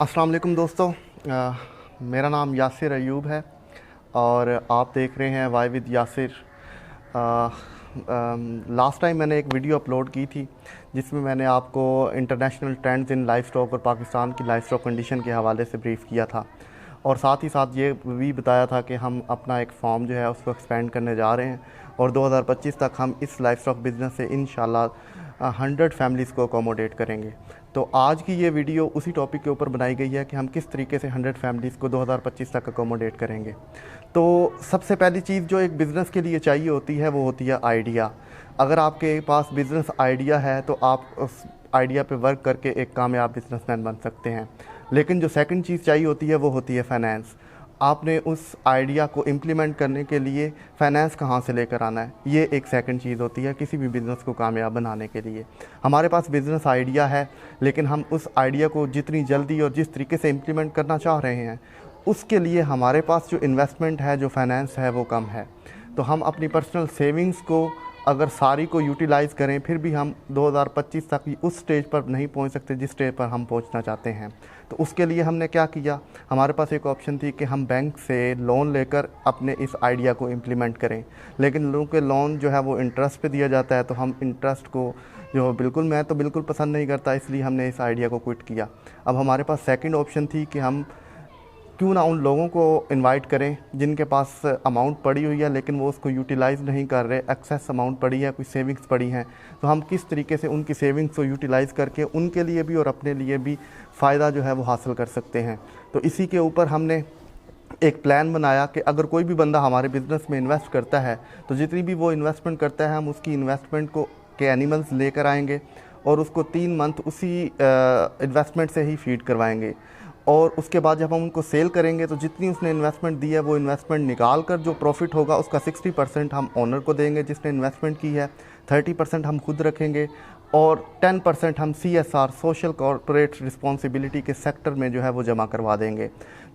अस्सलाम वालेकुम दोस्तों। मेरा नाम यासिर अयूब है और आप देख रहे हैं Y with Yasir. Last time मैंने एक वीडियो अपलोड की थी जिसमें मैंने आपको international trends in life stock और पाकिस्तान की लाइफ स्टॉक कंडीशन के हवाले से ब्रीफ़ किया था और साथ ही साथ ये भी बताया था कि हम अपना एक फॉर्म जो है उसको एक्सपेंड करने जा रहे हैं और 2025 तक हम इस लाइफ स्टॉक बिज़नेस से इंशाल्लाह 100 फैमिलीज़ को अकोमोडेट करेंगे। तो आज की ये वीडियो उसी टॉपिक के ऊपर बनाई गई है कि हम किस तरीके से 100 फैमिलीज़ को 2025 तक अकोमोडेट करेंगे। तो सबसे पहली चीज़ जो एक बिज़नेस के लिए चाहिए होती है वो होती है आइडिया। अगर आपके पास बिज़नेस आइडिया है तो आप उस आइडिया पे वर्क करके एक कामयाब बिजनेसमैन बन सकते हैं। लेकिन जो सेकंड चीज़ चाहिए होती है वो होती है फाइनेंस। आपने उस आइडिया को इम्प्लीमेंट करने के लिए फाइनेंस कहाँ से लेकर आना है, ये एक सेकंड चीज़ होती है किसी भी बिज़नेस को कामयाब बनाने के लिए। हमारे पास बिज़नेस आइडिया है लेकिन हम उस आइडिया को जितनी जल्दी और जिस तरीके से इम्प्लीमेंट करना चाह रहे हैं उसके लिए हमारे पास जो इन्वेस्टमेंट है, जो फाइनेंस है, वो कम है। तो हम अपनी पर्सनल सेविंग्स को अगर सारी को यूटिलाइज़ करें फिर भी हम 2025 तक उस स्टेज पर नहीं पहुंच सकते जिस स्टेज पर हम पहुंचना चाहते हैं। तो उसके लिए हमने क्या किया, हमारे पास एक ऑप्शन थी कि हम बैंक से लोन लेकर अपने इस आइडिया को इम्प्लीमेंट करें। लेकिन लोगों के लोन जो है वो इंटरेस्ट पे दिया जाता है, तो हम इंटरेस्ट को जो मैं तो बिल्कुल पसंद नहीं करता, इसलिए हमने इस आइडिया को क्विट किया। अब हमारे पास सेकंड ऑप्शन थी कि हम क्यों ना उन लोगों को इनवाइट करें जिनके पास अमाउंट पड़ी हुई है लेकिन वो उसको यूटिलाइज़ नहीं कर रहे, एक्सेस अमाउंट पड़ी है, कोई सेविंग्स पड़ी हैं, तो हम किस तरीके से उनकी सेविंग्स को यूटिलाइज़ करके उनके लिए भी और अपने लिए भी फ़ायदा जो है वो हासिल कर सकते हैं। तो इसी के ऊपर हमने एक प्लान बनाया कि अगर कोई भी बंदा हमारे बिज़नेस में इन्वेस्ट करता है तो जितनी भी वो इन्वेस्टमेंट करता है हम उसकी इन्वेस्टमेंट को के एनिमल्स लेकर आएंगे और उसको 3 मंथ उसी इन्वेस्टमेंट से ही फीड करवाएंगे। और उसके बाद जब हम उनको सेल करेंगे तो जितनी उसने इन्वेस्टमेंट दी है वो इन्वेस्टमेंट निकाल कर जो प्रॉफिट होगा उसका 60% हम ओनर को देंगे जिसने इन्वेस्टमेंट की है, 30% हम खुद रखेंगे और 10% हम CSR सोशल कॉर्पोरेट रिस्पॉन्सिबिलिटी के सेक्टर में जो है वो जमा करवा देंगे।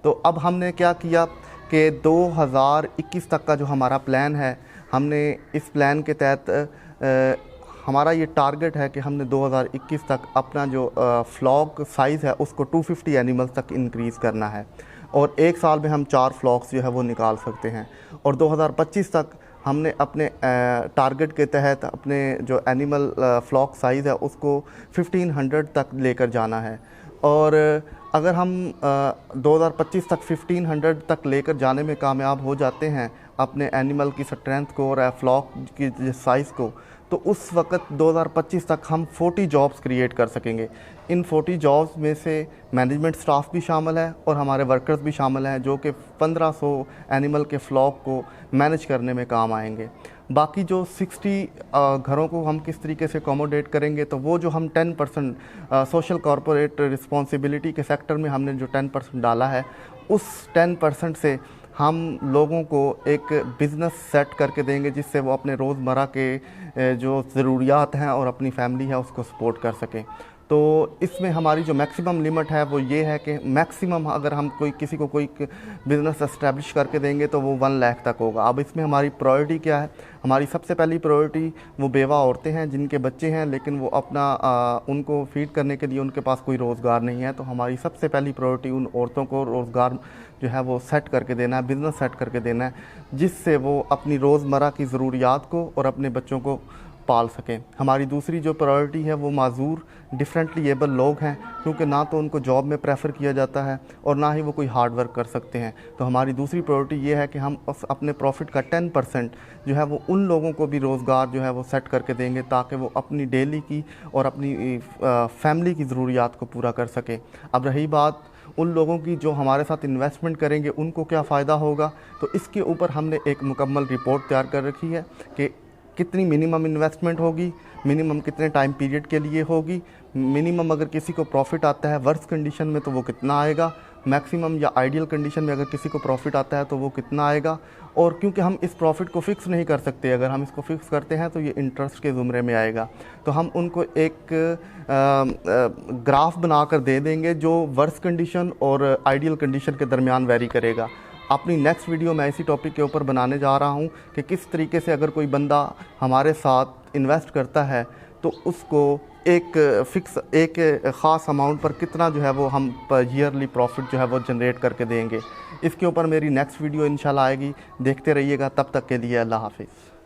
तो अब हमने क्या किया कि 2021 तक का जो हमारा प्लान है, हमने इस प्लान के तहत हमारा ये टारगेट है कि हमने 2021 तक अपना जो फ्लॉक साइज़ है उसको 250 एनिमल्स तक इंक्रीज़ करना है और एक साल में हम 4 फ्लॉक्स जो है वो निकाल सकते हैं। और 2025 तक हमने अपने टारगेट के तहत अपने जो एनिमल फ्लॉक साइज़ है उसको 1500 तक लेकर जाना है। और अगर हम 2025 तक 1500 तक लेकर जाने में कामयाब हो जाते हैं अपने एनिमल की स्ट्रेंथ को और फ्लॉक की साइज़ को, तो उस वक्त 2025 तक हम 40 जॉब्स क्रिएट कर सकेंगे। इन 40 जॉब्स में से मैनेजमेंट स्टाफ भी शामिल है और हमारे वर्कर्स भी शामिल हैं जो कि 1500 एनिमल के फ्लॉक को मैनेज करने में काम आएंगे। बाकी जो 60 घरों को हम किस तरीके से अकोमोडेट करेंगे, तो वो जो हम 10% सोशल कॉर्पोरेट रिस्पॉन्सिबिलिटी के सेक्टर में हमने जो 10% डाला है उस 10% से हम लोगों को एक बिज़नेस सेट करके देंगे जिससे वो अपने रोज़मर्रा के जो ज़रूरियात हैं और अपनी फैमिली है उसको सपोर्ट कर सकें। तो इसमें हमारी जो मैक्सिमम लिमिट है वो ये है कि मैक्सिमम अगर हम किसी को कोई बिज़नेस एस्टेब्लिश करके देंगे तो वो 1 लाख तक होगा। अब इसमें हमारी प्रायोरिटी क्या है, हमारी सबसे पहली प्रायोरिटी वो बेवा औरतें हैं जिनके बच्चे हैं लेकिन वो अपना उनको फीड करने के लिए उनके पास कोई रोज़गार नहीं है। तो हमारी सबसे पहली प्रायोरिटी उन औरतों को रोज़गार जो है वो सेट करके देना है, बिज़नेस सेट करके देना है जिससे वो अपनी रोज़मर्रा की ज़रूरियात को और अपने बच्चों को पाल सकें। हमारी दूसरी जो प्रायोरिटी है वो माजूर डिफरेंटली एबल लोग हैं, क्योंकि ना तो उनको जॉब में प्रेफर किया जाता है और ना ही वो कोई हार्ड वर्क कर सकते हैं। तो हमारी दूसरी प्रायोरिटी ये है कि हम अपने प्रॉफिट का 10% जो है वो उन लोगों को भी रोज़गार जो है वो सेट करके देंगे ताकि वो अपनी डेली की और अपनी फैमिली की ज़रूरियात को पूरा कर सकें। अब रही बात उन लोगों की जो हमारे साथ इन्वेस्टमेंट करेंगे उनको क्या फ़ायदा होगा, तो इसके ऊपर हमने एक मुकम्मल रिपोर्ट तैयार कर रखी है कि कितनी मिनिमम इन्वेस्टमेंट होगी, मिनिमम कितने टाइम पीरियड के लिए होगी, मिनिमम अगर किसी को प्रॉफिट आता है वर्स्ट कंडीशन में तो वो कितना आएगा, मैक्सिमम या आइडियल कंडीशन में अगर किसी को प्रॉफिट आता है तो वो कितना आएगा। और क्योंकि हम इस प्रॉफिट को फ़िक्स नहीं कर सकते, अगर हम इसको फ़िक्स करते हैं तो ये इंटरेस्ट के ज़ुमरे में आएगा, तो हम उनको एक ग्राफ बनाकर दे देंगे जो वर्स्ट कंडीशन और आइडियल कंडीशन के दरमियान वेरी करेगा। अपनी नेक्स्ट वीडियो मैं इसी टॉपिक के ऊपर बनाने जा रहा हूँ कि किस तरीके से अगर कोई बंदा हमारे साथ इन्वेस्ट करता है तो उसको एक फ़िक्स एक ख़ास अमाउंट पर कितना जो है वो हम ईयरली प्रॉफिट जो है वो जनरेट करके देंगे। इसके ऊपर मेरी नेक्स्ट वीडियो इंशाल्लाह आएगी, देखते रहिएगा। तब तक के लिए अल्लाह हाफ़िज़।